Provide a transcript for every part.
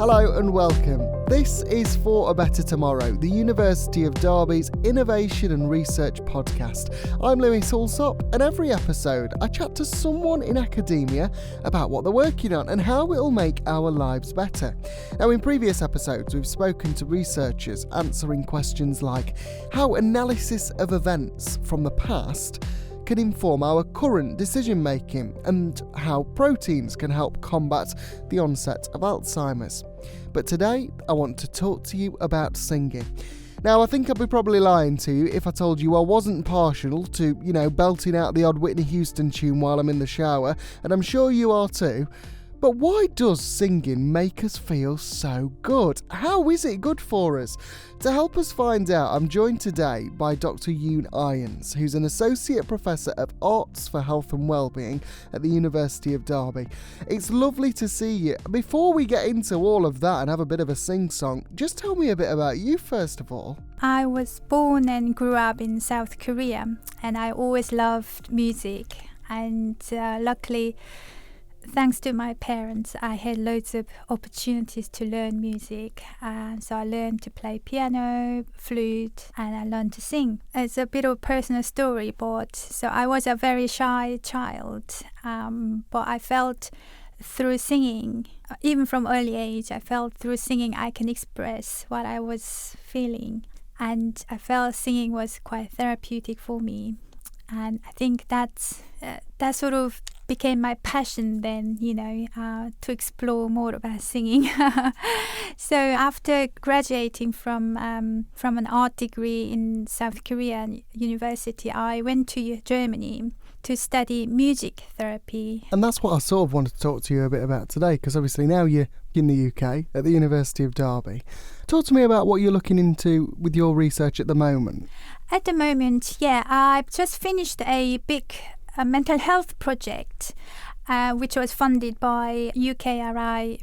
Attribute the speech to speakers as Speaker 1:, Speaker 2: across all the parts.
Speaker 1: Hello and welcome. This is For a Better Tomorrow, the University of Derby's Innovation and Research podcast. I'm Lewis Alsop, and every episode I chat to someone in academia about what they're working on and how it'll make our lives better. Now, in previous episodes, we've spoken to researchers answering questions like how analysis of events from the past can inform our current decision making and how proteins can help combat the onset of Alzheimer's. But today I want to talk to you about singing. Now, I think I'd be probably lying to you if I told you I wasn't partial to, belting out the odd Whitney Houston tune while I'm in the shower, and I'm sure you are too. But why does singing make us feel so good? How is it good for us? To help us find out, I'm joined today by Dr. Yoon Irons, who's an Associate Professor of Arts for Health and Wellbeing at the University of Derby. It's lovely to see you. Before we get into all of that and have a bit of a sing-song, just tell me a bit about you first of all.
Speaker 2: I was born and grew up in South Korea, and I always loved music. And luckily, thanks to my parents, I had loads of opportunities to learn music. So I learned to play piano, flute, and I learned to sing. It's a bit of a personal story, but so I was a very shy child. But I felt through singing, even from early age, I felt through singing I can express what I was feeling. And I felt singing was quite therapeutic for me. And I think that sort of became my passion then, to explore more about singing. So after graduating from an art degree in South Korean university, I went to Germany to study music therapy.
Speaker 1: And that's what I sort of wanted to talk to you a bit about today, because obviously now you're in the UK at the University of Derby. Talk to me about what you're looking into with your research at the moment.
Speaker 2: At the moment, I've just finished a big mental health project, which was funded by UKRI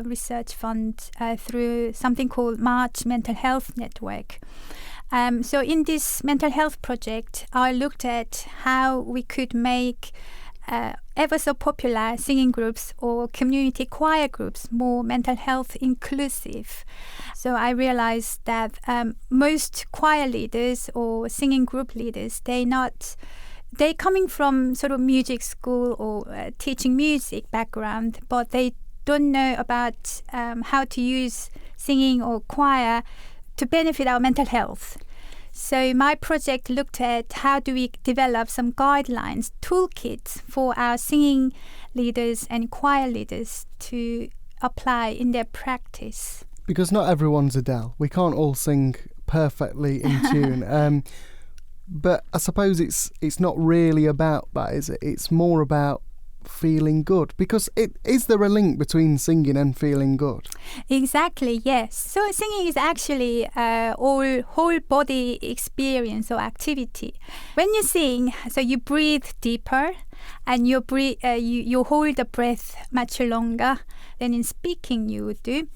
Speaker 2: Research Fund through something called March Mental Health Network. So in this mental health project, I looked at how we could make ever so popular singing groups or community choir groups more mental health inclusive. So I realized that most choir leaders or singing group leaders, they're coming from sort of music school or teaching music background, but they don't know about how to use singing or choir to benefit our mental health. So my project looked at how do we develop some guidelines, toolkits for our singing leaders and choir leaders to apply in their practice.
Speaker 1: Because not everyone's Adele. We can't all sing perfectly in tune. But I suppose it's not really about that, is it? It's more about feeling good, because is there a link between singing and feeling good?
Speaker 2: Exactly, yes. So singing is actually whole body experience or activity. When you sing, so you breathe deeper and you hold the breath much longer than in speaking you would do.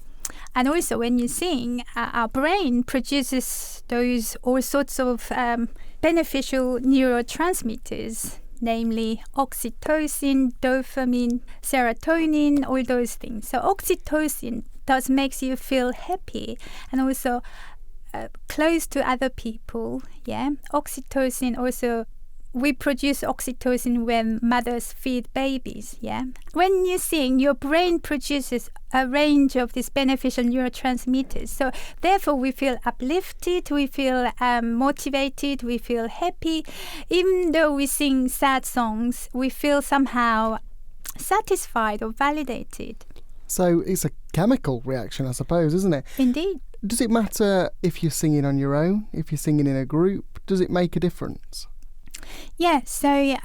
Speaker 2: And also when you sing, our brain produces those all sorts of beneficial neurotransmitters, namely oxytocin, dopamine, serotonin, all those things. So oxytocin makes you feel happy and also close to other people. Oxytocin also, we produce oxytocin when mothers feed babies. When you sing, your brain produces a range of these beneficial neurotransmitters. So therefore we feel uplifted, we feel motivated, we feel happy. Even though we sing sad songs, we feel somehow satisfied or validated.
Speaker 1: So it's a chemical reaction, I suppose, isn't it?
Speaker 2: Indeed.
Speaker 1: Does it matter if you're singing on your own, if you're singing in a group? Does it make a difference?
Speaker 2: Yeah, so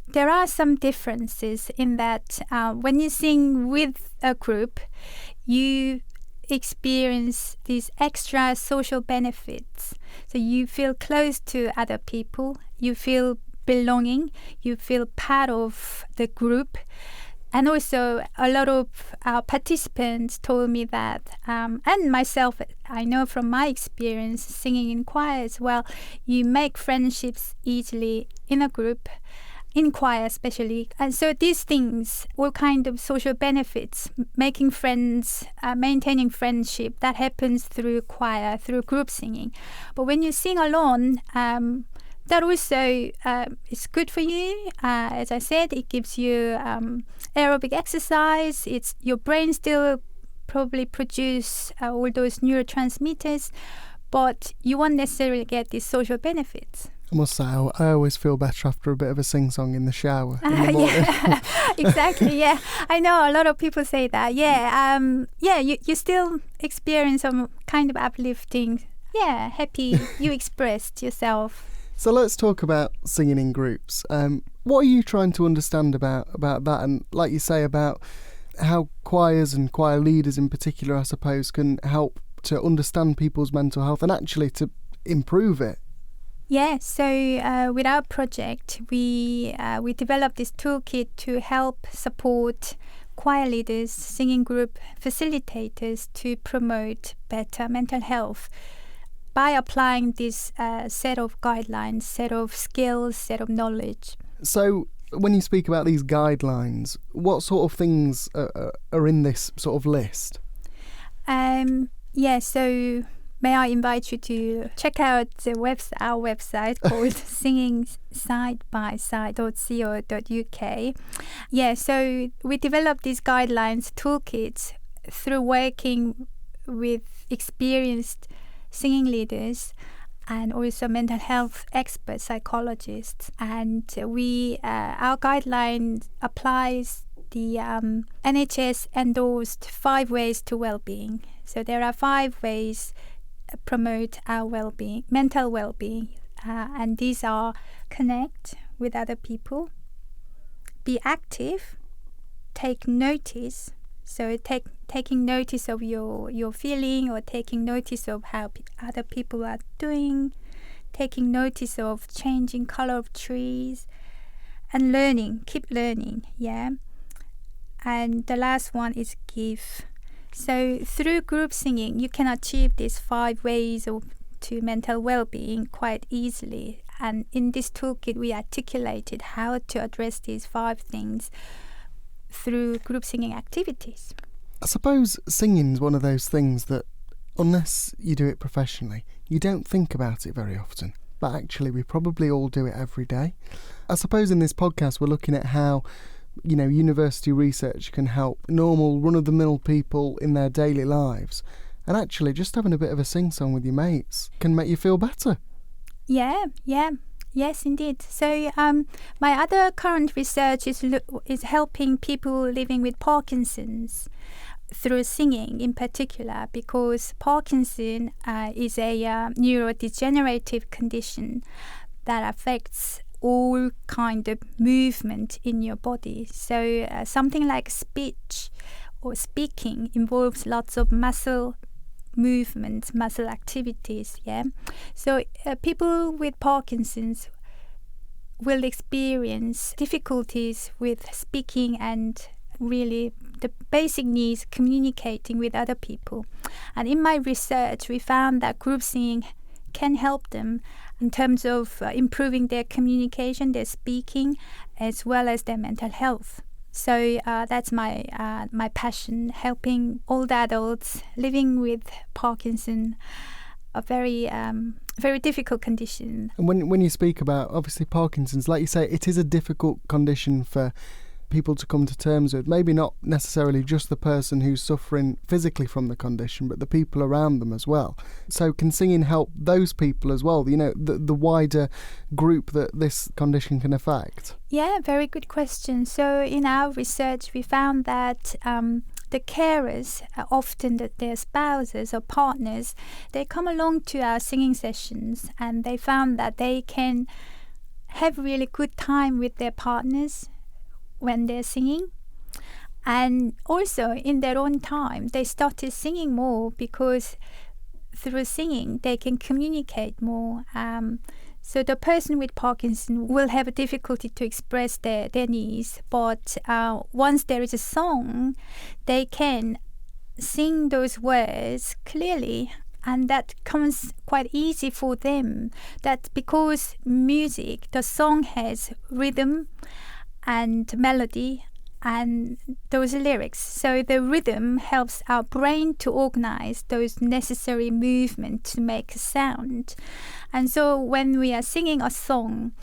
Speaker 2: there are some differences in that when you sing with a group, you experience these extra social benefits. So you feel close to other people, you feel belonging, you feel part of the group. And also a lot of our participants told me that, and myself, I know from my experience singing in choir as well, you make friendships easily in a group. in choir especially. And so these things, all kind of social benefits, making friends, maintaining friendship, that happens through choir, through group singing. But when you sing alone, that also is good for you. As I said, it gives you aerobic exercise. It's your brain still probably produce all those neurotransmitters, but you won't necessarily get these social benefits.
Speaker 1: I must say, I always feel better after a bit of a sing-song in the shower in the morning.
Speaker 2: Yeah, exactly, yeah. I know a lot of people say that. Yeah, you still experience some kind of uplifting, happy, you expressed yourself.
Speaker 1: So let's talk about singing in groups. What are you trying to understand about that? And like you say, about how choirs and choir leaders in particular, I suppose, can help to understand people's mental health and actually to improve it.
Speaker 2: Yeah, so with our project, we developed this toolkit to help support choir leaders, singing group facilitators to promote better mental health by applying this set of guidelines, set of skills, set of knowledge. So
Speaker 1: when you speak about these guidelines, what sort of things are in this sort of list?
Speaker 2: So may I invite you to check out our website called singingsidebyside.co.uk. Yeah, so we developed these guidelines toolkits through working with experienced singing leaders and also mental health experts, psychologists. And our guideline applies the NHS endorsed 5 ways to well-being. So there are 5 ways promote our well-being, mental well-being, and these are: connect with other people, be active, take notice. So taking notice of your feeling, or taking notice of how other people are doing, taking notice of changing color of trees, and learning, keep learning, yeah. And the last one is give. So through group singing, you can achieve these 5 ways to mental well-being quite easily. And in this toolkit, we articulated how to address these 5 things through group singing activities.
Speaker 1: I suppose singing's one of those things that, unless you do it professionally, you don't think about it very often. But actually, we probably all do it every day. I suppose in this podcast, we're looking at how university research can help normal run-of-the-mill people in their daily lives. And actually, just having a bit of a sing-song with your mates can make you feel better.
Speaker 2: Yeah. Yes, indeed. So my other current research is helping people living with Parkinson's through singing in particular, because Parkinson is a neurodegenerative condition that affects all kind of movement in your body. So something like speech or speaking involves lots of muscle movements, muscle activities, yeah. So people with Parkinson's will experience difficulties with speaking and really the basic needs communicating with other people. And in my research, we found that group singing can help them in terms of improving their communication, their speaking, as well as their mental health. So that's my passion, helping old adults living with Parkinson, a very difficult condition.
Speaker 1: And when you speak about, obviously, Parkinson's, like you say, it is a difficult condition for people to come to terms with. Maybe not necessarily just the person who's suffering physically from the condition, but the people around them as well. So can singing help those people as well, the wider group that this condition can affect?
Speaker 2: Yeah, very good question. So in our research, we found that the carers, often their spouses or partners, they come along to our singing sessions, and they found that they can have really good time with their partners when they're singing. And also in their own time, they started singing more, because through singing they can communicate more. So the person with Parkinson will have a difficulty to express their needs, but once there is a song, they can sing those words clearly and that comes quite easy for them. That because music, the song has rhythm and melody and those lyrics. So the rhythm helps our brain to organize those necessary movements to make a sound. And so when we are singing a song,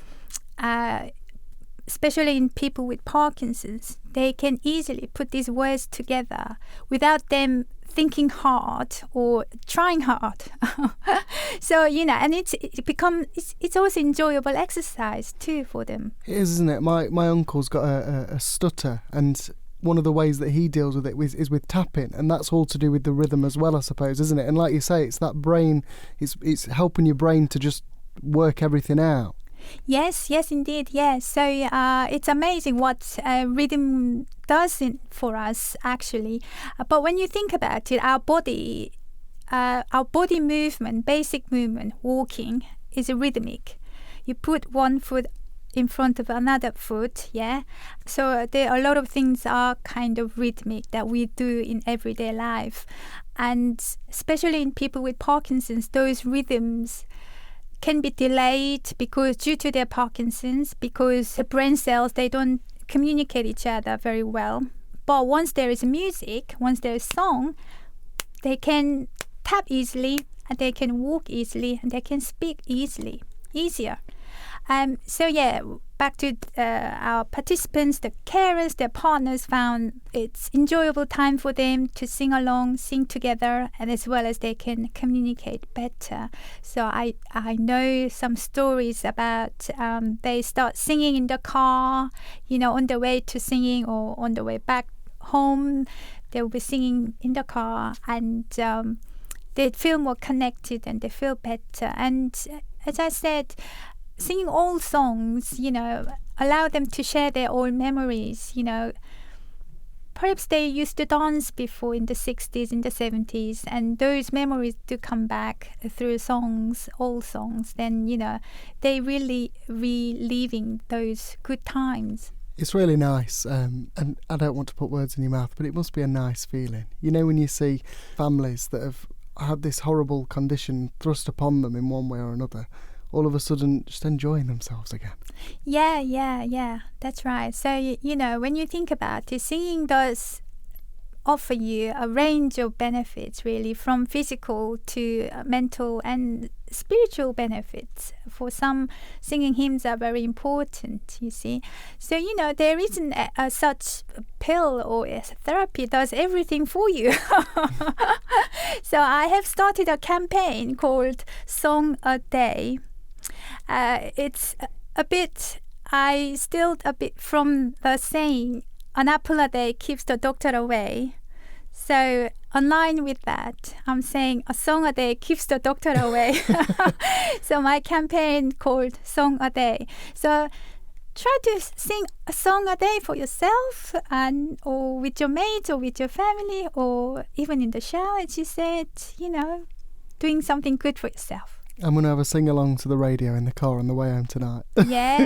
Speaker 2: especially in people with Parkinson's, they can easily put these words together without them thinking hard or trying hard. So, and it's also enjoyable exercise too for them.
Speaker 1: It is, isn't it? My uncle's got a stutter, and one of the ways that he deals with it is with tapping, and that's all to do with the rhythm as well, I suppose, isn't it? And like you say, it's that brain, it's helping your brain to just work everything out.
Speaker 2: Yes, indeed, yes. So it's amazing what rhythm does for us, actually. But when you think about it, our body movement, basic movement, walking, is rhythmic. You put one foot in front of another foot, yeah? So there are a lot of things are kind of rhythmic that we do in everyday life. And especially in people with Parkinson's, those rhythms can be delayed because due to their Parkinson's, because the brain cells, they don't communicate each other very well. But once there is music, once there is song, they can tap easily, and they can walk easily, and they can speak easier. So yeah, back to our participants, the carers, their partners found it's enjoyable time for them to sing along, sing together, and as well as they can communicate better. So I know some stories about they start singing in the car, on the way to singing or on the way back home, they will be singing in the car, and they feel more connected and they feel better. And as I said, singing old songs, allow them to share their old memories, Perhaps they used to dance before in the 60s, in the 70s, and those memories do come back through songs, old songs. Then, they really reliving those good times.
Speaker 1: It's really nice, and I don't want to put words in your mouth, but it must be a nice feeling. When you see families that have had this horrible condition thrust upon them in one way or another, all of a sudden just enjoying themselves again.
Speaker 2: Yeah, that's right. So, when you think about it, singing does offer you a range of benefits, really, from physical to mental and spiritual benefits. For some, singing hymns are very important, you see. So, there isn't such pill or a therapy does everything for you. So I have started a campaign called Song a Day. It's a bit from the saying, an apple a day keeps the doctor away. So online with that, I'm saying a song a day keeps the doctor away. So my campaign called Song a Day. So try to sing a song a day for yourself, or with your mates or with your family, or even in the shower, as you said, doing something good for yourself.
Speaker 1: I'm going to have a sing-along to the radio in the car on the way home tonight.
Speaker 2: Yeah,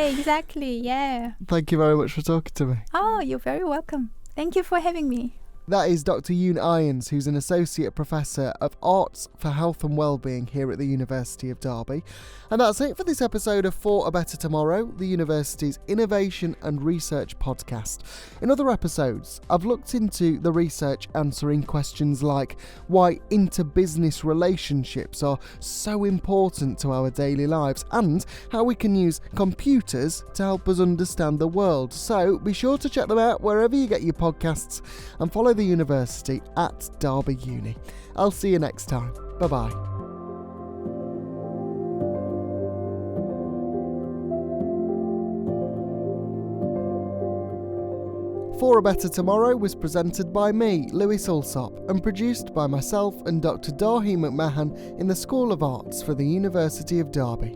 Speaker 2: exactly, yeah.
Speaker 1: Thank you very much for talking to me.
Speaker 2: Oh, you're very welcome. Thank you for having me.
Speaker 1: That is Dr. Yoon Irons, who's an Associate Professor of Arts for Health and Wellbeing here at the University of Derby. And that's it for this episode of For a Better Tomorrow, the university's innovation and research podcast. In other episodes, I've looked into the research answering questions like why inter-business relationships are so important to our daily lives and how we can use computers to help us understand the world. So be sure to check them out wherever you get your podcasts and follow the university at Derby Uni. I'll see you next time. Bye-bye. For a Better Tomorrow was presented by me, Lewis Alsop, and produced by myself and Dr. Dahi McMahon in the School of Arts for the University of Derby.